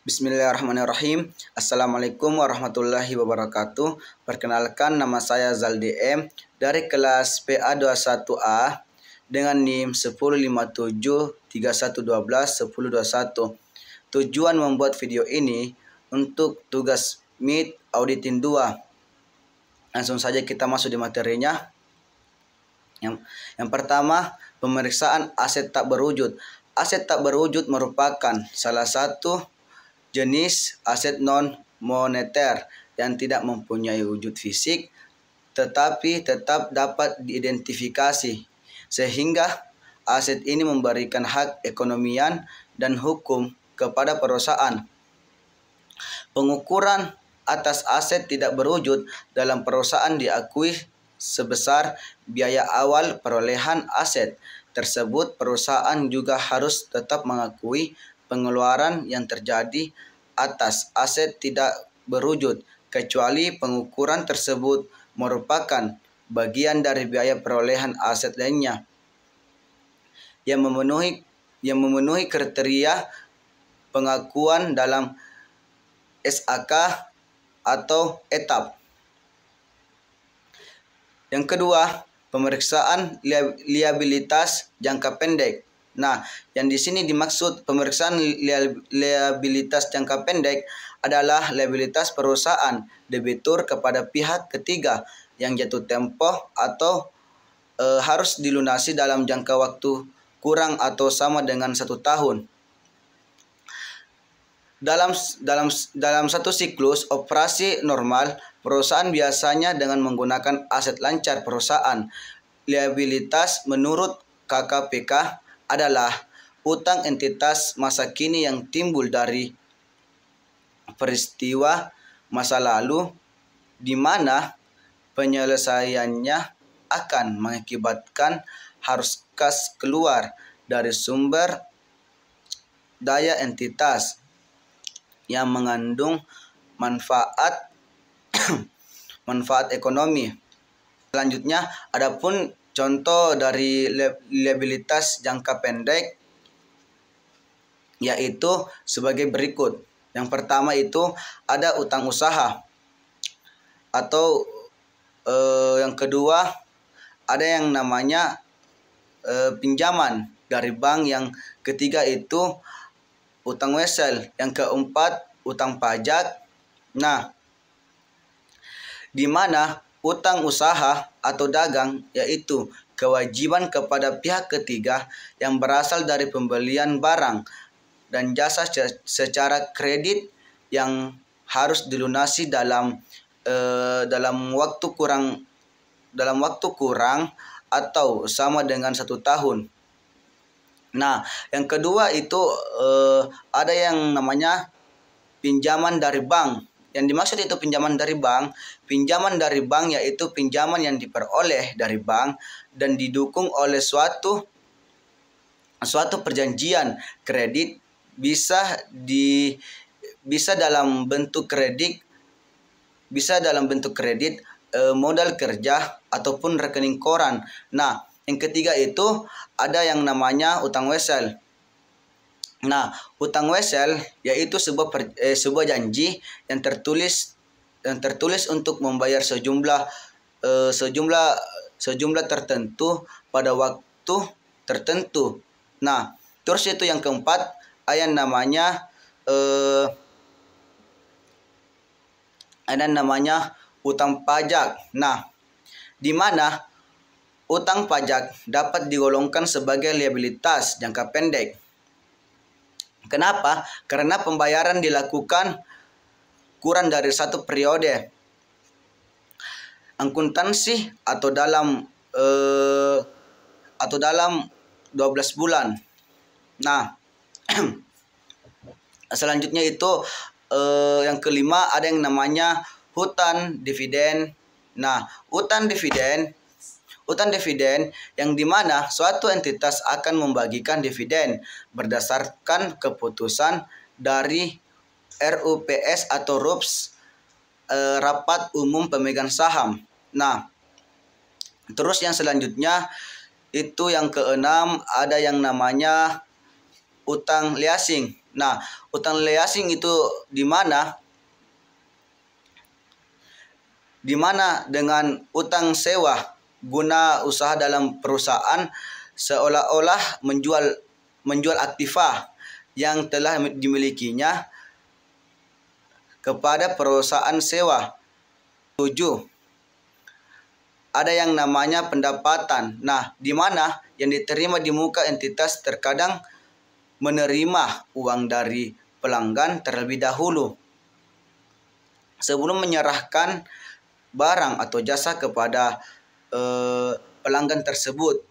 Bismillahirrahmanirrahim. Assalamualaikum warahmatullahi wabarakatuh. Perkenalkan, nama saya Zal DM dari kelas PA21A dengan NIM 105731121021. Tujuan membuat video ini untuk tugas MIT Auditin 2. Langsung saja kita masuk di materinya. Yang pertama, pemeriksaan aset tak berwujud. Aset tak berwujud merupakan salah satu jenis aset non-moneter yang tidak mempunyai wujud fisik tetapi tetap dapat diidentifikasi, sehingga aset ini memberikan hak ekonomian dan hukum kepada perusahaan. Pengukuran atas aset tidak berwujud dalam perusahaan diakui sebesar biaya awal perolehan aset tersebut. Perusahaan juga harus tetap mengakui pengeluaran yang terjadi atas aset tidak berwujud, kecuali pengukuran tersebut merupakan bagian dari biaya perolehan aset lainnya yang memenuhi kriteria pengakuan dalam SAK atau ETAP. Yang kedua, pemeriksaan liabilitas jangka pendek. Nah, yang di sini dimaksud pemeriksaan liabilitas jangka pendek adalah liabilitas perusahaan debitur kepada pihak ketiga yang jatuh tempo atau harus dilunasi dalam jangka waktu kurang atau sama dengan 1 tahun. Dalam satu siklus operasi normal, perusahaan biasanya dengan menggunakan aset lancar perusahaan. Liabilitas menurut KKPK adalah utang entitas masa kini yang timbul dari peristiwa masa lalu di mana penyelesaiannya akan mengakibatkan harus kas keluar dari sumber daya entitas yang mengandung manfaat ekonomi. Selanjutnya, adapun contoh dari liabilitas jangka pendek yaitu sebagai berikut. Yang pertama itu ada utang usaha, atau yang kedua ada yang namanya pinjaman dari bank, yang ketiga itu utang wesel, yang keempat utang pajak. Nah, di mana utang usaha atau dagang yaitu kewajiban kepada pihak ketiga yang berasal dari pembelian barang dan jasa secara kredit yang harus dilunasi dalam waktu kurang atau sama dengan 1 tahun. Nah, yang kedua itu ada yang namanya pinjaman dari bank. Yang dimaksud itu pinjaman dari bank yaitu pinjaman yang diperoleh dari bank dan didukung oleh suatu perjanjian kredit, bisa dalam bentuk kredit, modal kerja ataupun rekening koran. Nah, yang ketiga itu ada yang namanya utang wesel. Nah, utang wesel yaitu sebuah janji yang tertulis untuk membayar sejumlah tertentu pada waktu tertentu. Nah, terus itu yang keempat ada namanya utang pajak. Nah, di mana utang pajak dapat digolongkan sebagai liabilitas jangka pendek. Kenapa? Karena pembayaran dilakukan kurang dari 1 periode akuntansi atau dalam 12 bulan. Nah, selanjutnya itu yang kelima ada yang namanya hutang dividen. Nah, hutang dividen yang dimana suatu entitas akan membagikan dividen berdasarkan keputusan dari RUPS atau RUPS, Rapat Umum Pemegang Saham. Nah, terus yang selanjutnya itu yang keenam ada yang namanya utang leasing. Nah, utang leasing itu di mana dengan utang sewa guna usaha dalam perusahaan seolah-olah menjual aktiva yang telah dimilikinya kepada perusahaan sewa. 7. Ada yang namanya pendapatan. Nah, di mana yang diterima di muka entitas terkadang menerima uang dari pelanggan terlebih dahulu sebelum menyerahkan barang atau jasa kepada pelanggan tersebut,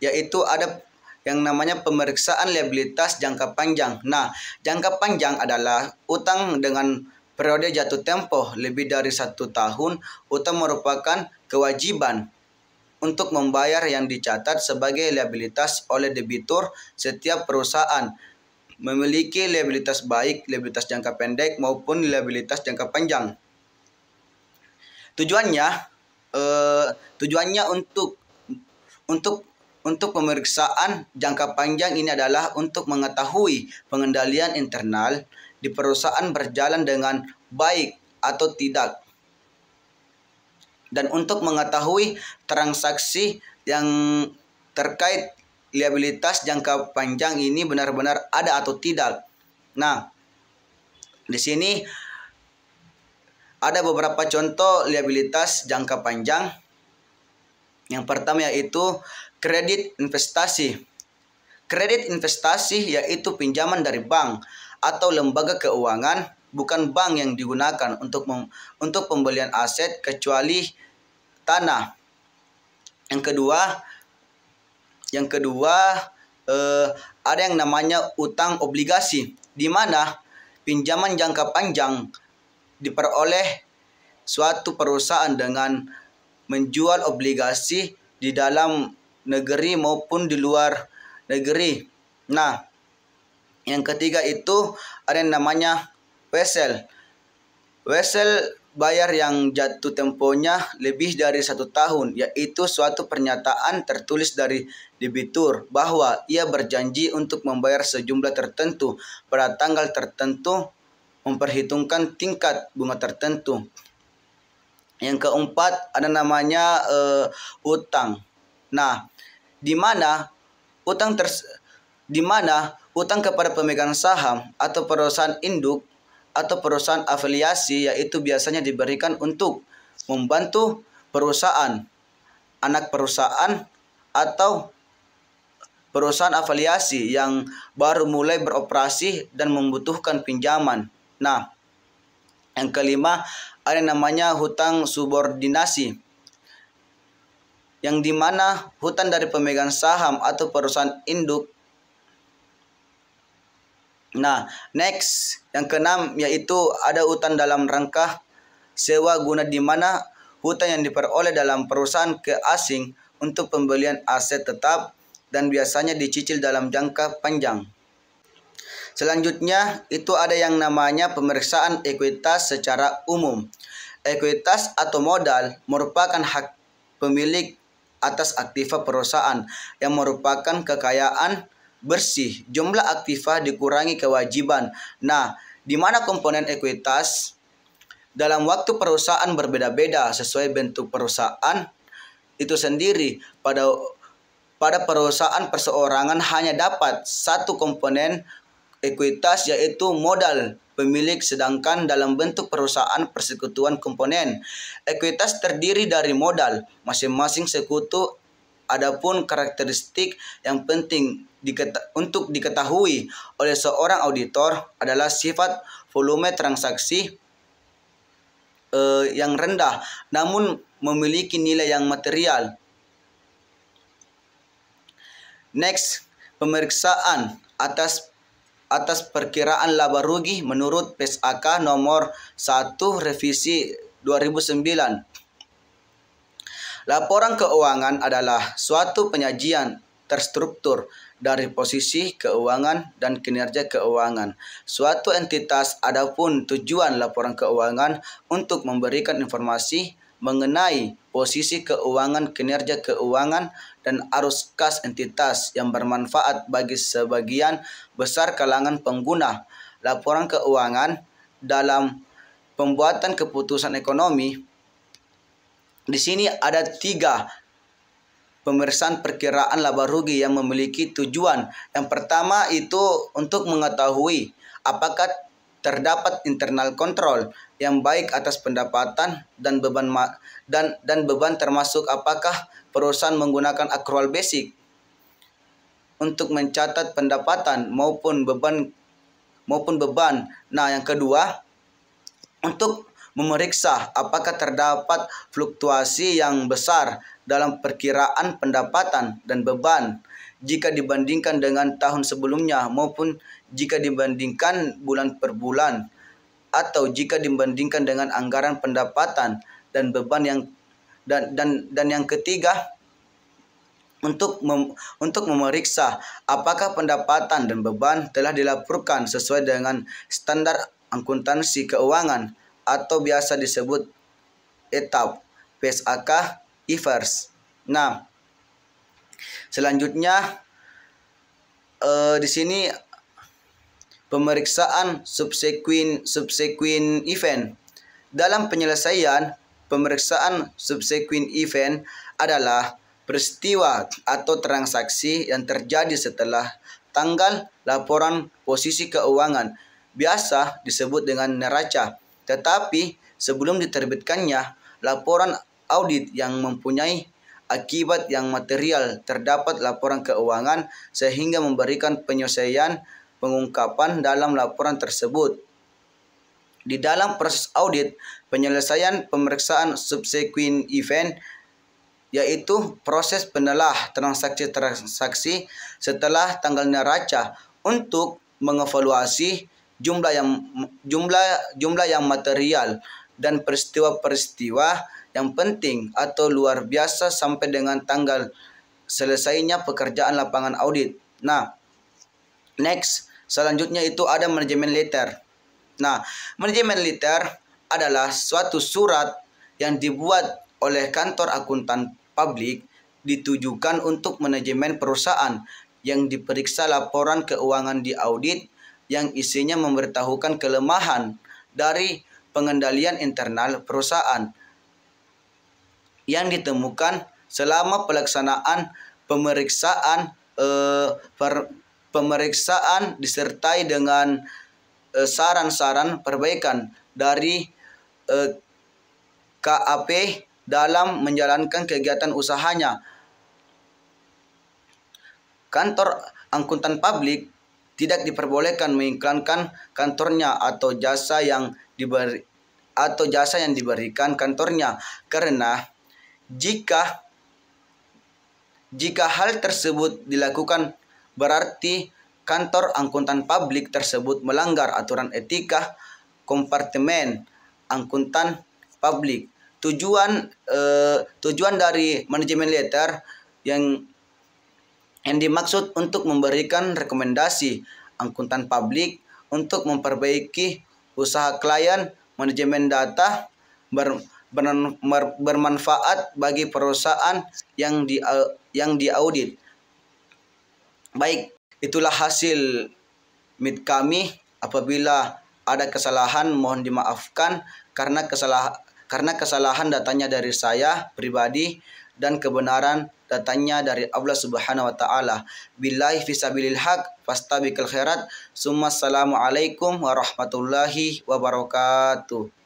yaitu ada yang namanya pemeriksaan liabilitas jangka panjang. Nah, jangka panjang adalah utang dengan periode jatuh tempo lebih dari 1 tahun. Utang merupakan kewajiban untuk membayar yang dicatat sebagai liabilitas oleh debitur. Setiap perusahaan memiliki liabilitas baik liabilitas jangka pendek maupun liabilitas jangka panjang. Tujuannya untuk pemeriksaan jangka panjang ini adalah untuk mengetahui pengendalian internal di perusahaan berjalan dengan baik atau tidak, dan untuk mengetahui transaksi yang terkait liabilitas jangka panjang ini benar-benar ada atau tidak. Nah, di sini ada beberapa contoh liabilitas jangka panjang. Yang pertama yaitu kredit investasi. Kredit investasi yaitu pinjaman dari bank atau lembaga keuangan, bukan bank yang digunakan untuk pembelian aset kecuali tanah. Yang kedua ada yang namanya utang obligasi, di mana pinjaman jangka panjang diperoleh suatu perusahaan dengan menjual obligasi di dalam negeri maupun di luar negeri. Nah, yang ketiga itu ada yang namanya wesel. Wesel bayar yang jatuh temponya lebih dari 1 tahun, yaitu suatu pernyataan tertulis dari debitur bahwa ia berjanji untuk membayar sejumlah tertentu pada tanggal tertentu, memperhitungkan tingkat bunga tertentu. Yang keempat ada namanya utang. Nah, di mana utang kepada pemegang saham atau perusahaan induk atau perusahaan afiliasi, yaitu biasanya diberikan untuk membantu perusahaan, anak perusahaan atau perusahaan afiliasi yang baru mulai beroperasi dan membutuhkan pinjaman. Nah, yang kelima ada namanya hutang subordinasi, yang dimana hutang dari pemegang saham atau perusahaan induk. Nah, next yang keenam yaitu ada hutang dalam rangka sewa guna, di mana hutang yang diperoleh dalam perusahaan ke asing untuk pembelian aset tetap dan biasanya dicicil dalam jangka panjang. Selanjutnya itu ada yang namanya pemeriksaan ekuitas secara umum. Ekuitas atau modal merupakan hak pemilik atas aktiva perusahaan yang merupakan kekayaan bersih. Jumlah aktiva dikurangi kewajiban. Nah, di mana komponen ekuitas dalam waktu perusahaan berbeda-beda sesuai bentuk perusahaan itu sendiri. Pada perusahaan perseorangan hanya dapat satu komponen ekuitas yaitu modal pemilik, sedangkan dalam bentuk perusahaan persekutuan komponen ekuitas terdiri dari modal masing-masing sekutu. Adapun karakteristik yang penting untuk diketahui oleh seorang auditor adalah sifat volume transaksi yang rendah namun memiliki nilai yang material. Next, pemeriksaan atas perkiraan laba rugi menurut PSAK nomor 1 revisi 2009. Laporan keuangan adalah suatu penyajian terstruktur dari posisi keuangan dan kinerja keuangan suatu entitas. Adapun tujuan laporan keuangan untuk memberikan informasi mengenai posisi keuangan, kinerja keuangan, dan arus kas entitas yang bermanfaat bagi sebagian besar kalangan pengguna laporan keuangan dalam pembuatan keputusan ekonomi. Di sini ada 3 pemeriksaan perkiraan laba rugi yang memiliki tujuan. Yang pertama itu untuk mengetahui apakah terdapat internal control yang baik atas pendapatan dan beban termasuk apakah perusahaan menggunakan accrual basic untuk mencatat pendapatan maupun beban. Nah, yang kedua untuk memeriksa apakah terdapat fluktuasi yang besar dalam perkiraan pendapatan dan beban jika dibandingkan dengan tahun sebelumnya maupun jika dibandingkan bulan per bulan atau jika dibandingkan dengan anggaran pendapatan dan beban yang dan yang ketiga untuk memeriksa apakah pendapatan dan beban telah dilaporkan sesuai dengan standar akuntansi keuangan atau biasa disebut ETAP, PSAK, IFRS. Nah, selanjutnya di sini pemeriksaan subsequent event. Dalam penyelesaian pemeriksaan subsequent event adalah peristiwa atau transaksi yang terjadi setelah tanggal laporan posisi keuangan, biasa disebut dengan neraca. Tetapi sebelum diterbitkannya laporan audit yang mempunyai akibat yang material terdapat laporan keuangan sehingga memberikan penyelesaian pengungkapan dalam laporan tersebut. Di dalam proses audit, penyelesaian pemeriksaan subsequent event yaitu proses penelah transaksi-transaksi setelah tanggal neraca untuk mengevaluasi jumlah yang material dan peristiwa-peristiwa yang penting atau luar biasa sampai dengan tanggal selesainya pekerjaan lapangan audit. Nah, next, selanjutnya itu ada manajemen letter. Nah, manajemen letter adalah suatu surat yang dibuat oleh kantor akuntan publik ditujukan untuk manajemen perusahaan yang diperiksa laporan keuangan di audit yang isinya memberitahukan kelemahan dari pengendalian internal perusahaan yang ditemukan selama pelaksanaan pemeriksaan disertai dengan saran-saran perbaikan dari KAP dalam menjalankan kegiatan usahanya. Kantor akuntan publik tidak diperbolehkan mengiklankan kantornya atau jasa yang diberikan kantornya, karena jika hal tersebut dilakukan berarti kantor akuntan publik tersebut melanggar aturan etika kompartemen akuntan publik. Tujuan dari manajemen letter yang dimaksud untuk memberikan rekomendasi akuntan publik untuk memperbaiki usaha klien. Manajemen data bermanfaat bagi perusahaan yang diaudit. Baik, itulah hasil meet kami. Apabila ada kesalahan mohon dimaafkan karena kesalahan datanya dari saya pribadi dan kebenaran datanya dari Allah Subhanahu wa taala. Billahi fisabilil haq fastabiqul khairat. Assalamualaikum warahmatullahi wabarakatuh.